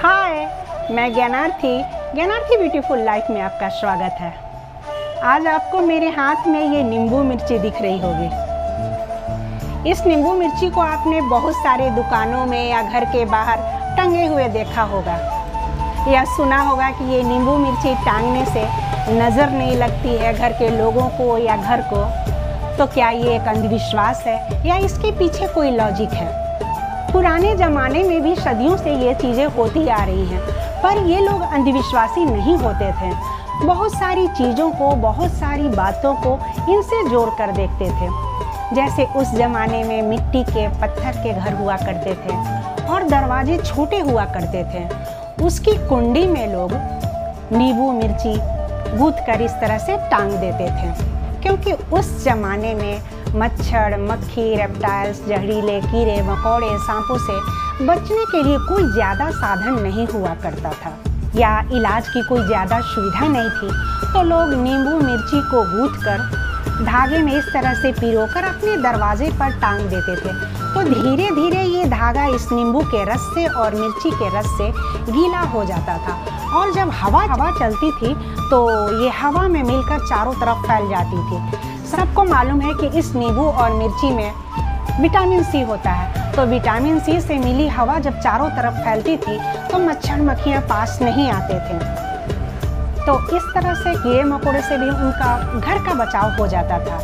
हाय, मैं Gyanarthi beautiful life में आपका स्वागत है। आज आपको मेरे हाथ में ये नींबू मिर्ची दिख रही होगी। इस नींबू मिर्ची को आपने बहुत सारे दुकानों में या घर के बाहर टंगे हुए देखा होगा या सुना होगा कि ये नींबू मिर्ची टांगने से नज़र नहीं लगती है घर के लोगों को या घर को। तो क्या ये एक अंधविश्वास है या इसके पीछे कोई लॉजिक है? पुराने ज़माने में भी सदियों से ये चीज़ें होती आ रही हैं, पर ये लोग अंधविश्वासी नहीं होते थे। बहुत सारी चीज़ों को, बहुत सारी बातों को इनसे जोड़ कर देखते थे। जैसे उस ज़माने में मिट्टी के, पत्थर के घर हुआ करते थे और दरवाजे छोटे हुआ करते थे। उसकी कुंडी में लोग नींबू मिर्ची गूँथ कर इस तरह से टांग देते थे, क्योंकि उस ज़माने में मच्छर, मक्खी, रेप्टाइल्स, जहरीले कीड़े मकोड़े, सांपों से बचने के लिए कोई ज़्यादा साधन नहीं हुआ करता था या इलाज की कोई ज़्यादा सुविधा नहीं थी। तो लोग नींबू मिर्ची को गूँथकर धागे में इस तरह से पिरोकर अपने दरवाजे पर टांग देते थे। तो धीरे धीरे ये धागा इस नींबू के रस से और मिर्ची के रस से गीला हो जाता था और जब हवा चलती थी तो ये हवा में मिलकर चारों तरफ फैल जाती थी। सबको मालूम है कि इस नींबू और मिर्ची में विटामिन सी होता है, तो विटामिन सी से मिली हवा जब चारों तरफ फैलती थी तो मच्छर मक्खियाँ पास नहीं आते थे। तो इस तरह से कीड़े मकोड़े से भी उनका घर का बचाव हो जाता था।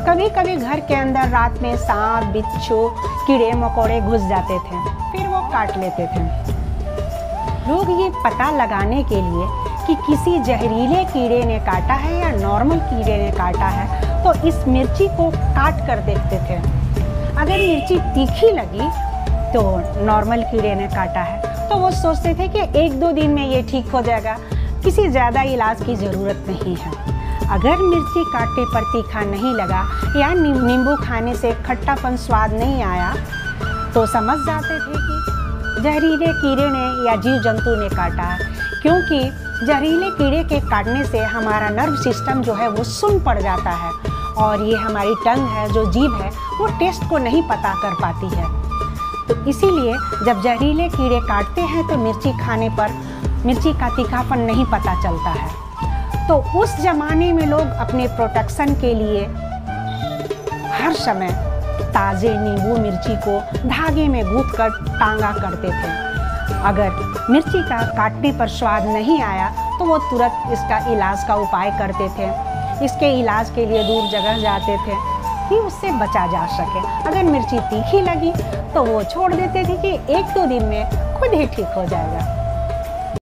कभी कभी घर के अंदर रात में सांप, बिच्छू, कीड़े मकोड़े घुस जाते थे, फिर वो काट लेते थे। लोग ये पता लगाने के लिए कि किसी जहरीले कीड़े ने काटा है या नॉर्मल कीड़े ने काटा है, तो इस मिर्ची को काट कर देखते थे। अगर मिर्ची तीखी लगी तो नॉर्मल कीड़े ने काटा है, तो वो सोचते थे कि 1-2 दिन में ये ठीक हो जाएगा, किसी ज़्यादा इलाज की ज़रूरत नहीं है। अगर मिर्ची काटने पर तीखा नहीं लगा या नींबू खाने से खट्टापन स्वाद नहीं आया तो समझ जाते थे कि जहरीले कीड़े ने या जीव जंतु ने काटा है, क्योंकि जहरीले कीड़े के काटने से हमारा नर्व सिस्टम जो है वो सुन्न पड़ जाता है और ये हमारी टंग है, जो जीभ है, वो टेस्ट को नहीं पता कर पाती है। तो इसीलिए जब जहरीले कीड़े काटते हैं तो मिर्ची खाने पर मिर्ची का तीखापन नहीं पता चलता है। तो उस ज़माने में लोग अपने प्रोटेक्शन के लिए हर समय ताज़े नींबू मिर्ची को धागे में गूँथ कर टांगा करते थे। अगर मिर्ची का काटने पर स्वाद नहीं आया तो वो तुरंत इसका इलाज का उपाय करते थे। इसके इलाज के लिए दूर जगह जाते थे कि उससे बचा जा सके। अगर मिर्ची तीखी लगी तो वो छोड़ देते थे कि 1-2 दिन में खुद ही ठीक हो जाएगा।